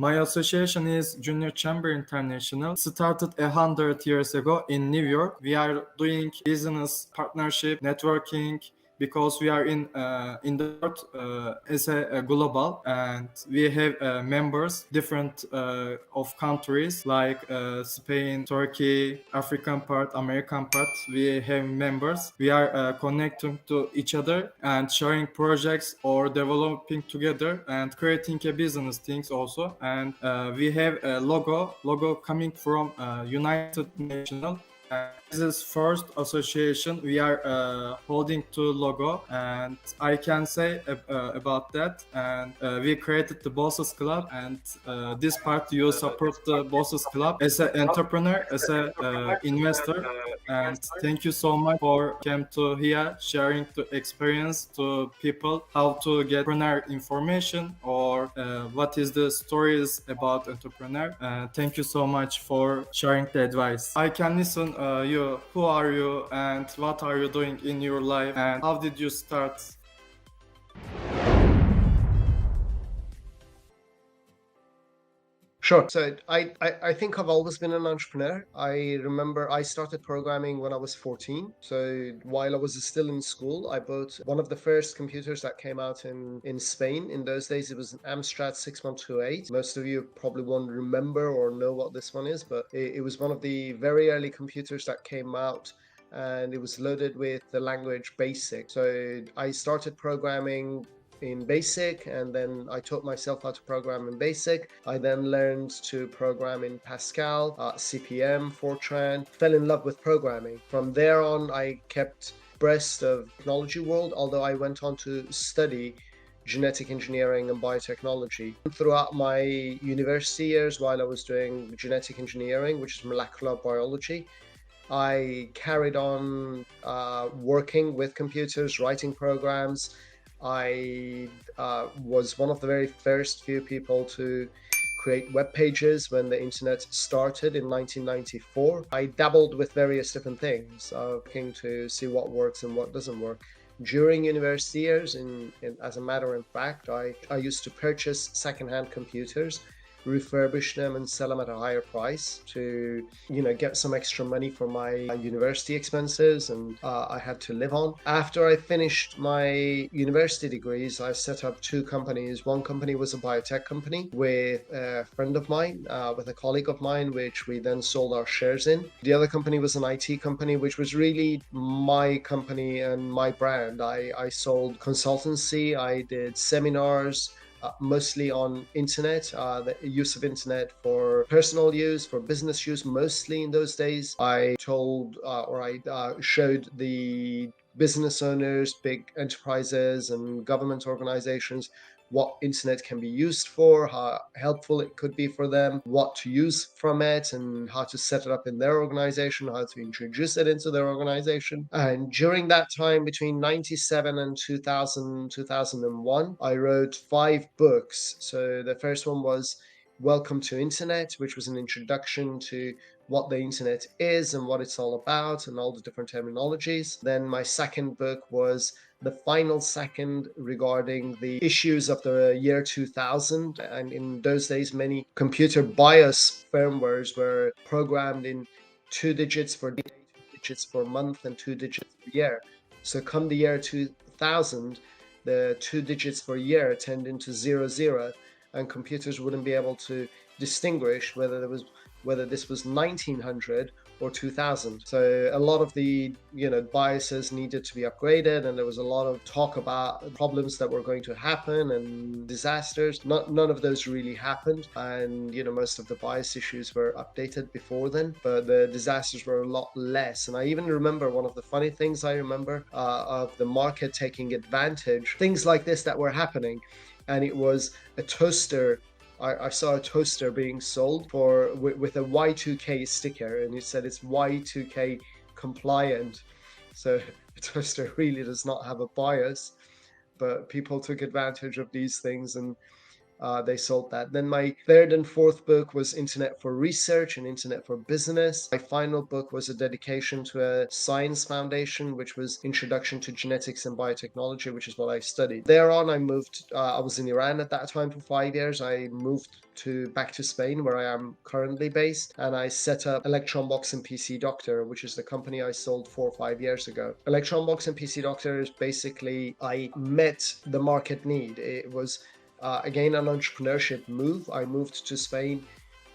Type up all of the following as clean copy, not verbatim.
My association is Junior Chamber International. Started 100 years ago in New York. We are doing business partnership, networking, because we are in the world as a global, and we have members different of countries like Spain, Turkey, African part, American part. We have members. We are connecting to each other and sharing projects or developing together and creating a business things also. And we have a logo coming from United Nations. This is first association we are holding to logo, and I can say about that. And we created the Bosses Club, and this part you support the Bosses Club as an entrepreneur, as an investor. And thank you so much for came to here sharing the experience to people how to get entrepreneur information or what is the stories about entrepreneur. Thank you so much for sharing the advice. I can listen you. Who are you and what are you doing in your life and how did you start? Sure. So I think I've always been an entrepreneur. I remember I started programming when I was 14. So while I was still in school, I bought one of the first computers that came out in Spain. In those days, it was an Amstrad 6128. Most of you probably won't remember or know what this one is, but it was one of the very early computers that came out, and it was loaded with the language BASIC. So I started programming in BASIC, and then I taught myself how to program in BASIC. I then learned to program in Pascal, CPM, Fortran, fell in love with programming. From there on, I kept abreast of technology world, although I went on to study genetic engineering and biotechnology. Throughout my university years, while I was doing genetic engineering, which is molecular biology, I carried on working with computers, writing programs. I was one of the very first few people to create web pages when the internet started in 1994. I dabbled with various different things, looking to see what works and what doesn't work. During university years, as a matter of fact, I used to purchase secondhand computers, refurbish them and sell them at a higher price to get some extra money for my university expenses, and I had to live on. After I finished my university degrees, I set up two companies. One company was a biotech company with a friend of mine, with a colleague of mine, which we then sold our shares in. The other company was an IT company, which was really my company and my brand. I sold consultancy, I did seminars, mostly on internet, the use of internet for personal use, for business use, mostly in those days. I told or I showed the business owners, big enterprises and government organizations what internet can be used for, how helpful it could be for them, what to use from it, and how to set it up in their organization, how to introduce it into their organization. And during that time, between 97 and 2000, 2001, I wrote 5 books. So the first one was Welcome to Internet, which was an introduction to what the internet is and what it's all about and all the different terminologies. Then my second book was The Final Second, regarding the issues of the year 2000. And in those days, many computer BIOS firmwares were programmed in 2 digits for day, 2 digits for month, and 2 digits for year. So come the year 2000, the 2 digits for year turned into 00, and computers wouldn't be able to distinguish whether this was 1900 or 2000. So a lot of the biases needed to be upgraded, and there was a lot of talk about problems that were going to happen and disasters. None of those really happened, and most of the bias issues were updated before then, but the disasters were a lot less. And I even remember one of the funny things I remember of the market taking advantage, things like this that were happening, and it was a toaster. I saw a toaster being sold with a Y2K sticker, and it said it's Y2K compliant. So a toaster really does not have a bias, but people took advantage of these things, and They sold that. Then my third and fourth book was Internet for Research and Internet for Business. My final book was a dedication to a science foundation, which was Introduction to Genetics and Biotechnology, which is what I studied. Thereon, I moved, I was in Iran at that time for 5 years. I moved back to Spain, where I am currently based, and I set up Electronbox and PC Doctor, which is the company I sold 4 or 5 years ago. Electronbox and PC Doctor is basically, I met the market need. It was again an entrepreneurship move. I moved to Spain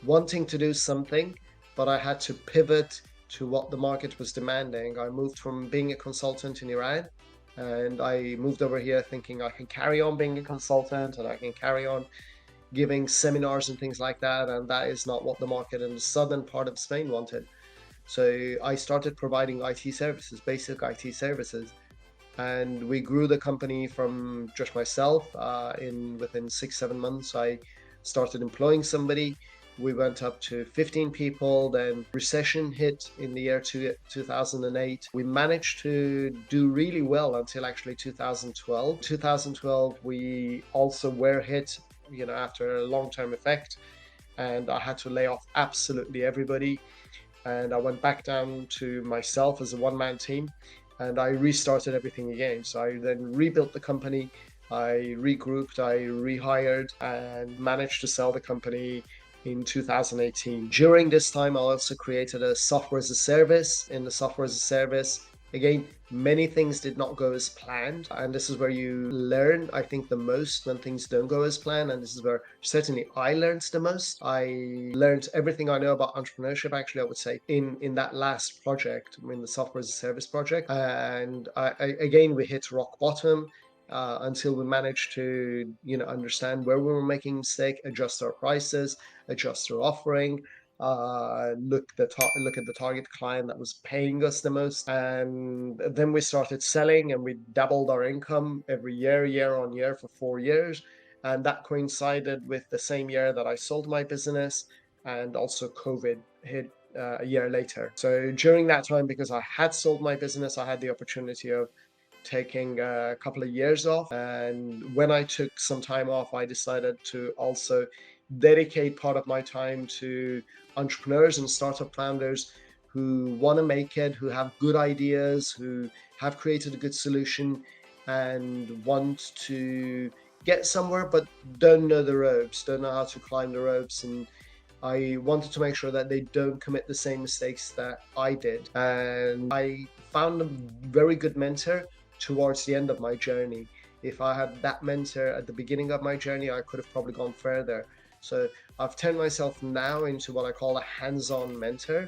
wanting to do something, but I had to pivot to what the market was demanding. I moved from being a consultant in Iran, and I moved over here thinking I can carry on being a consultant and I can carry on giving seminars and things like that, and that is not what the market in the southern part of Spain wanted. So I started providing IT services, basic IT services, and we grew the company from just myself. Within 6-7 months, I started employing somebody. We went up to 15 people. Then recession hit in the year 2008. We managed to do really well until actually 2012. 2012, we also were hit, after a long-term effect, and I had to lay off absolutely everybody. And I went back down to myself as a one-man team, and I restarted everything again. So I then rebuilt the company, I regrouped, I rehired, and managed to sell the company in 2018. During this time, I also created a software as a service. In the software as a service, again, many things did not go as planned, and this is where you learn, I think, the most, when things don't go as planned. And this is where certainly I learned the most. I learned everything I know about entrepreneurship, actually, I would say, in that last project, in the software as a service project. And again, we hit rock bottom. Until we managed to, understand where we were making mistake, adjust our prices, adjust our offering, look at the target client that was paying us the most, and then we started selling, and we doubled our income every year on year for 4 years. And that coincided with the same year that I sold my business, and also COVID hit a year later. So during that time, because I had sold my business, I had the opportunity of taking a couple of years off. And when I took some time off, I decided to also dedicate part of my time to entrepreneurs and startup founders who want to make it, who have good ideas, who have created a good solution and want to get somewhere but don't know the ropes, don't know how to climb the ropes. And I wanted to make sure that they don't commit the same mistakes that I did. And I found a very good mentor towards the end of my journey. If I had that mentor at the beginning of my journey, I could have probably gone further. So I've turned myself now into what I call a hands-on mentor.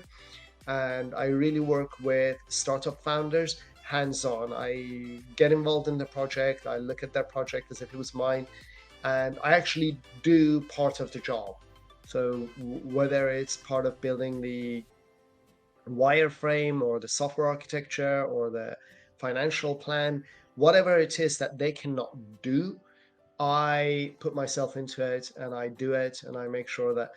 And I really work with startup founders hands-on. I get involved in the project. I look at their project as if it was mine. And I actually do part of the job. So whether it's part of building the wireframe or the software architecture or the financial plan, whatever it is that they cannot do, I put myself into it and I do it, and I make sure that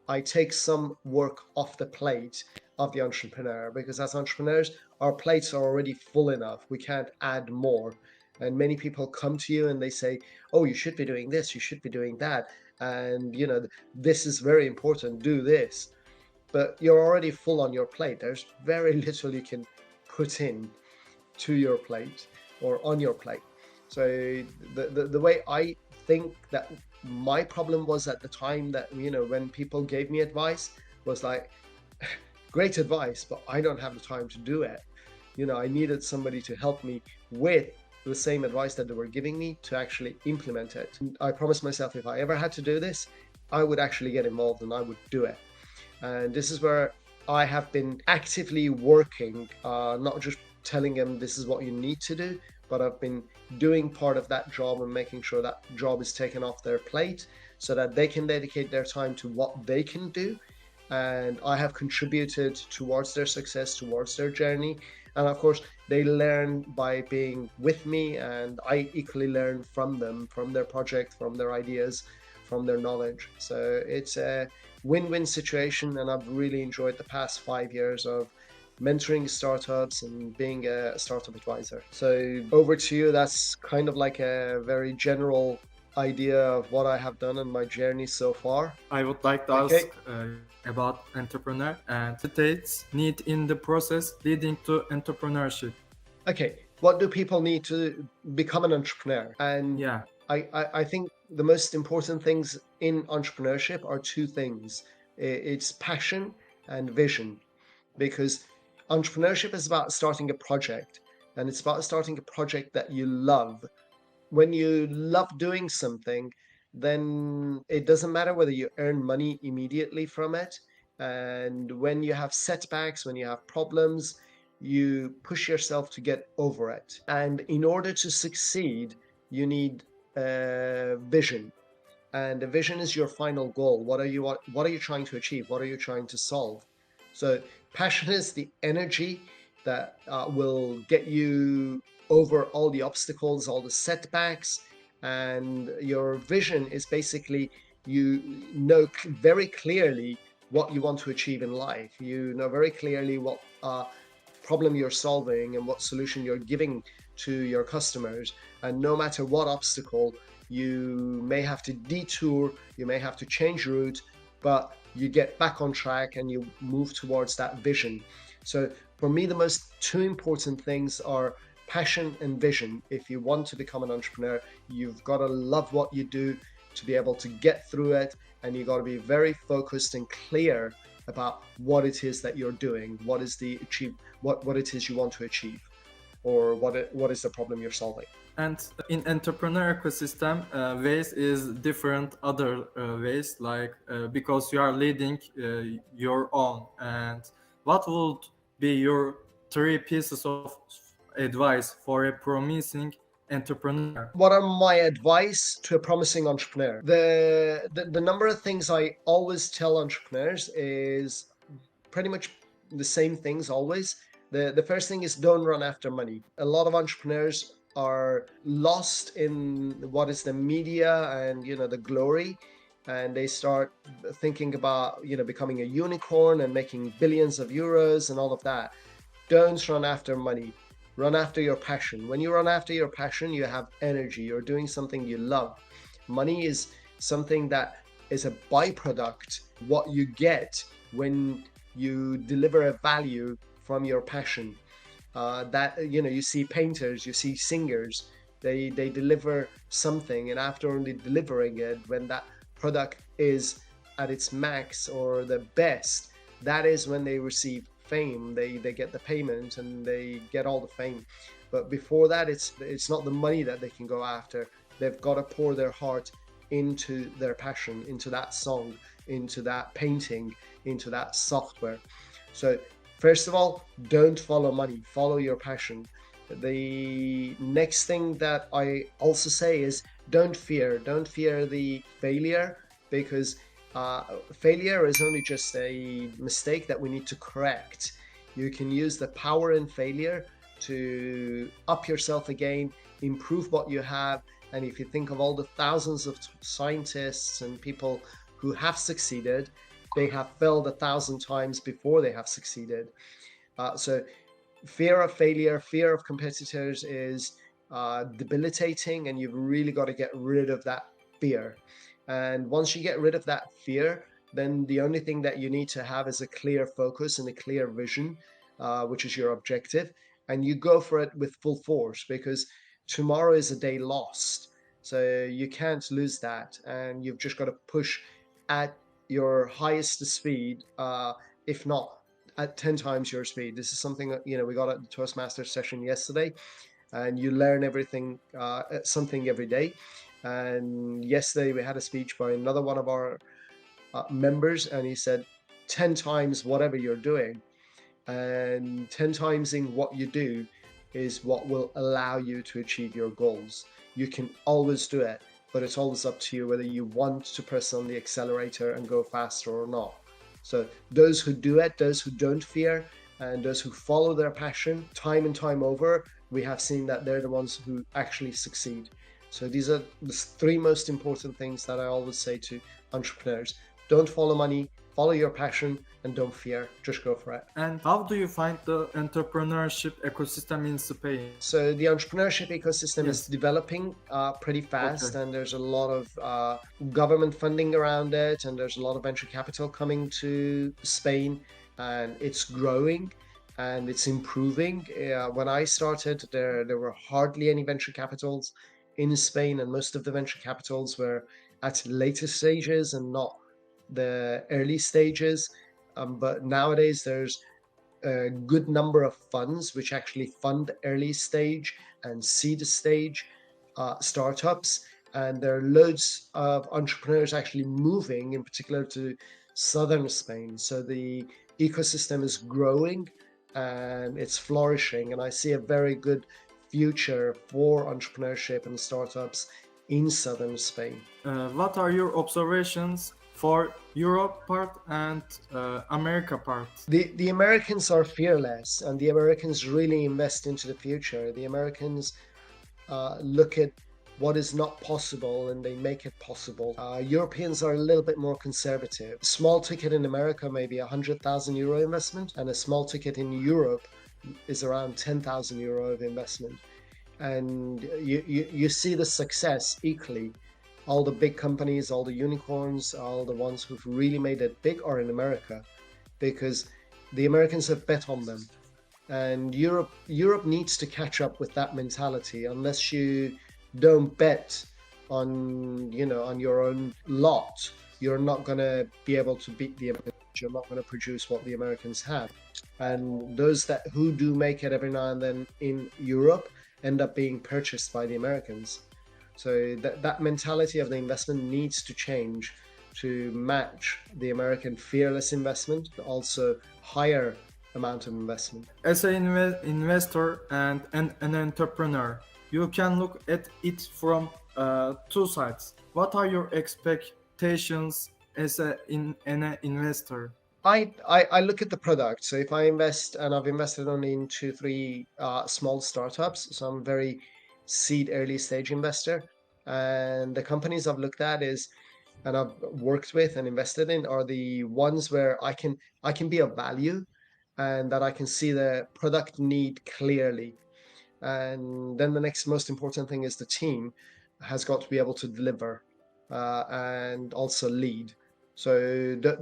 I take some work off the plate of the entrepreneur, because as entrepreneurs, our plates are already full enough. We can't add more. And many people come to you and they say, oh, you should be doing this, you should be doing that. And, this is very important, do this. But you're already full on your plate. There's very little you can put in to your plate or on your plate. So the way I think that my problem was at the time, that when people gave me advice, was like, great advice, but I don't have the time to do it. I needed somebody to help me with the same advice that they were giving me to actually implement it. And I promised myself, if I ever had to do this, I would actually get involved and I would do it. And this is where I have been actively working, not just telling them this is what you need to do, but I've been doing part of that job and making sure that job is taken off their plate so that they can dedicate their time to what they can do. And I have contributed towards their success, towards their journey. And of course, they learn by being with me, and I equally learn from them, from their project, from their ideas, from their knowledge. So it's a win-win situation, and I've really enjoyed the past 5 years of mentoring startups and being a startup advisor. So over to you. That's kind of like a very general idea of what I have done in my journey so far. I would like to ask Okay. about entrepreneur and states need in the process leading to entrepreneurship. Okay. What do people need to become an entrepreneur? And Yeah, I think the most important things in entrepreneurship are two things. It's passion and vision, because entrepreneurship is about starting a project, and it's about starting a project that you love. When you love doing something, then it doesn't matter whether you earn money immediately from it. And when you have setbacks, when you have problems, you push yourself to get over it. And in order to succeed, you need vision. And the vision is your final goal. What are you trying to achieve? What are you trying to solve? So passion is the energy that will get you over all the obstacles, all the setbacks. And your vision is basically, you know very clearly what you want to achieve in life. You know very clearly what problem you're solving and what solution you're giving to your customers. And no matter what obstacle, you may have to detour, you may have to change route, but you get back on track and you move towards that vision. So for me, the most two important things are passion and vision. If you want to become an entrepreneur, you've got to love what you do to be able to get through it, and you got to be very focused and clear about what it is that you're doing, what is the achieve, what it is you want to achieve, or what is the problem you're solving. and in entrepreneur ecosystem, ways is different other ways like because you are leading your own. And what would be your three pieces of advice for a promising entrepreneur? What are my advice to a promising entrepreneur? The number of things I always tell entrepreneurs is pretty much the same things always. The first thing is, don't run after money. A lot of entrepreneurs are lost in what is the media and the glory, and they start thinking about becoming a unicorn and making billions of euros and all of that. Don't run after money. Run after your passion. When you run after your passion, you have energy. You're doing something you love. Money is something that is a byproduct. What you get when you deliver a value from your passion. That you see painters, you see singers. They deliver something, and after only delivering it, when that product is at its max or the best, that is when they receive fame. They get the payment and they get all the fame. But before that, it's not the money that they can go after. They've got to pour their heart into their passion, into that song, into that painting, into that software. So first of all, don't follow money, follow your passion. The next thing that I also say is, don't fear the failure, because failure is only just a mistake that we need to correct. You can use the power in failure to up yourself again, improve what you have. And if you think of all the thousands of scientists and people who have succeeded, they have failed 1,000 times before they have succeeded. So fear of failure, fear of competitors is debilitating, and you've really got to get rid of that fear. And once you get rid of that fear, then the only thing that you need to have is a clear focus and a clear vision, which is your objective. And you go for it with full force, because tomorrow is a day lost. So you can't lose that. And you've just got to push at your highest speed, if not at 10 times your speed. This is something that, we got at the Toastmasters session yesterday, and you learn something every day. And yesterday we had a speech by another one of our members, and he said 10 times whatever you're doing, and 10 times in what you do is what will allow you to achieve your goals. You can always do it, but it's always up to you whether you want to press on the accelerator and go faster or not. So those who do it, those who don't fear, and those who follow their passion time and time over, we have seen that they're the ones who actually succeed. So these are the three most important things that I always say to entrepreneurs. Don't follow money, follow your passion and don't fear, just go for it. And how do you find the entrepreneurship ecosystem in Spain? So the entrepreneurship ecosystem is Yes. developing pretty fast, Okay. and there's a lot of government funding around it, and there's a lot of venture capital coming to Spain, and it's growing and it's improving. When I started, there were hardly any venture capitals in Spain, and most of the venture capitals were at later stages and not the early stages. But nowadays, there's a good number of funds which actually fund early stage and seed stage startups. And there are loads of entrepreneurs actually moving, in particular to southern Spain. So the ecosystem is growing and it's flourishing. And I see a very good future for entrepreneurship and startups in southern Spain. What are your observations for Europe part and America part? The Americans are fearless, and the Americans really invest into the future. The Americans look at what is not possible and they make it possible. Europeans are a little bit more conservative. Small ticket in America may be €100,000 investment, and a small ticket in Europe is around €10,000 of investment. And you see the success equally. All the big companies, all the unicorns, all the ones who've really made it big are in America, because the Americans have bet on them. And Europe needs to catch up with that mentality. Unless you don't bet on your own lot, you're not going to be able to beat the Americans. You're not going to produce what the Americans have. And those who do make it every now and then in Europe end up being purchased by the Americans. So that mentality of the investment needs to change to match the American fearless investment, but also higher amount of investment. As an investor and an entrepreneur, you can look at it from two sides. What are your expectations as an investor? I look at the product. So if I invest, and I've invested only in 2-3 small startups, so I'm very seed early stage investor. And the companies I've looked at and I've worked with and invested in are the ones where I can be of value, and that I can see the product need clearly. And then the next most important thing is the team has got to be able to deliver and also lead. So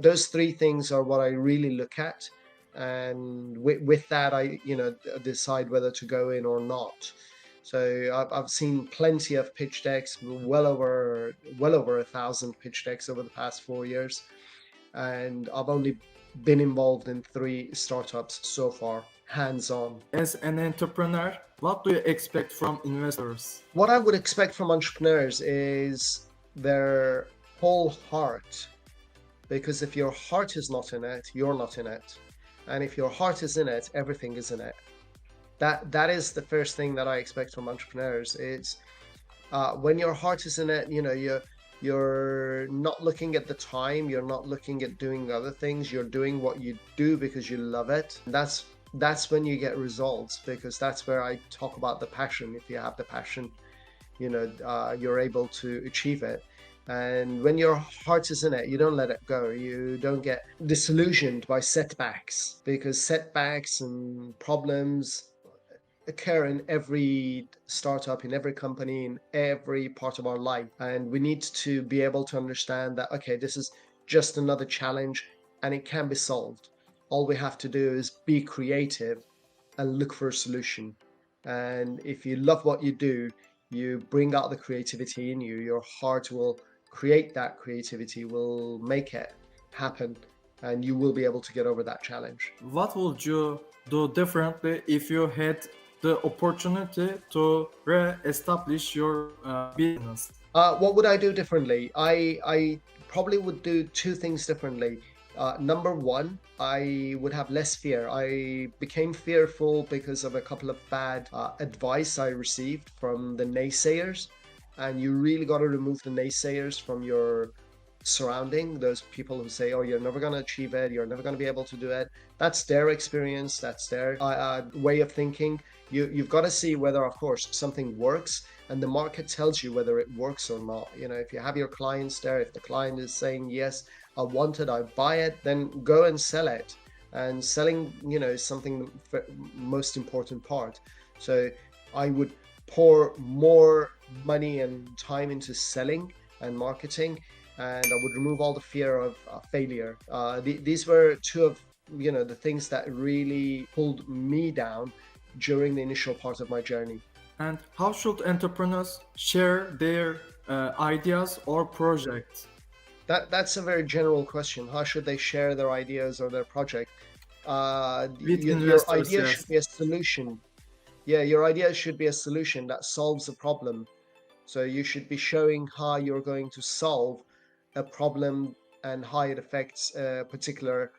those three things are what I really look at, and with that I decide whether to go in or not. So I've seen plenty of pitch decks, well over 1,000 pitch decks over the past 4 years, and I've only been involved in 3 startups so far, hands-on. As an entrepreneur, what do you expect from investors? What I would expect from entrepreneurs is their whole heart, because if your heart is not in it, you're not in it. And if your heart is in it, everything is in it. That is the first thing that I expect from entrepreneurs. It's when your heart is in it, you're not looking at the time, you're not looking at doing other things, you're doing what you do because you love it. That's when you get results, because that's where I talk about the passion. If you have the passion, you're able to achieve it. And when your heart is in it, you don't let it go. You don't get disillusioned by setbacks, because setbacks and problems occur in every startup, in every company, in every part of our life. And we need to be able to understand that, okay, this is just another challenge and it can be solved. All we have to do is be creative and look for a solution. And if you love what you do, you bring out the creativity in you. Your heart will create that creativity, will make it happen, and you will be able to get over that challenge. What would you do differently if you had the opportunity to re-establish your business? What would I do differently? I probably would do 2 things differently. Number one, I would have less fear. I became fearful because of a couple of bad advice I received from the naysayers. And you really got to remove the naysayers from your surrounding. Those people who say, oh, you're never going to achieve it, you're never going to be able to do it. That's their experience, that's their way of thinking. You've got to see whether, of course, something works, and the market tells you whether it works or not. If you have your clients there, if the client is saying, yes, I want it, I buy it, then go and sell it. And selling, is something most important part. So I would pour more money and time into selling and marketing, and I would remove all the fear of failure. These were two of the things that really pulled me down during the initial part of my journey. And how should entrepreneurs share their ideas or projects? That's a very general question. How should they share their ideas or their project? With Your investors, idea should yes. be a solution. Yeah, your idea should be a solution that solves a problem. So you should be showing how you're going to solve a problem and how it affects a particular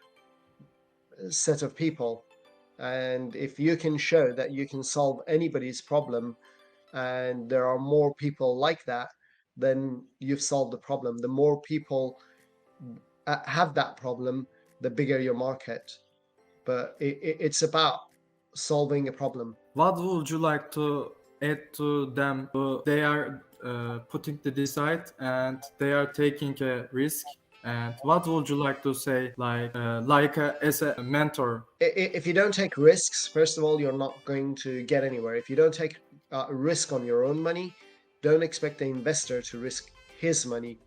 set of people. And if you can show that you can solve anybody's problem and there are more people like that, then you've solved the problem. The more people have that problem, the bigger your market. But it's about solving a problem. What would you like to add to them? They are putting the decide and they are taking a risk. And what would you like to say, as a mentor? If you don't take risks, first of all, you're not going to get anywhere. If you don't take a risk on your own money, don't expect the investor to risk his money.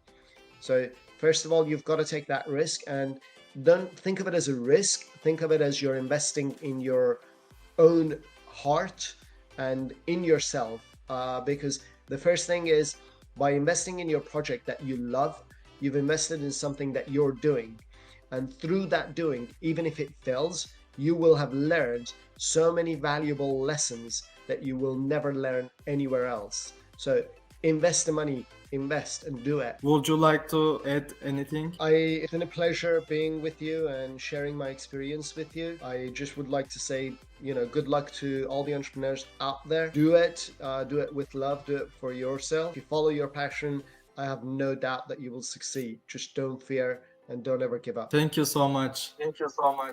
So first of all, you've got to take that risk, and don't think of it as a risk. Think of it as you're investing in your own heart and in yourself. Because the first thing is, by investing in your project that you love, you've invested in something that you're doing. And through that doing, even if it fails, you will have learned so many valuable lessons that you will never learn anywhere else. So invest the money, invest and do it. Would you like to add anything? It's been a pleasure being with you and sharing my experience with you. I just would like to say, good luck to all the entrepreneurs out there. Do it with love, do it for yourself. If you follow your passion, I have no doubt that you will succeed. Just don't fear and don't ever give up. Thank you so much. Thank you so much.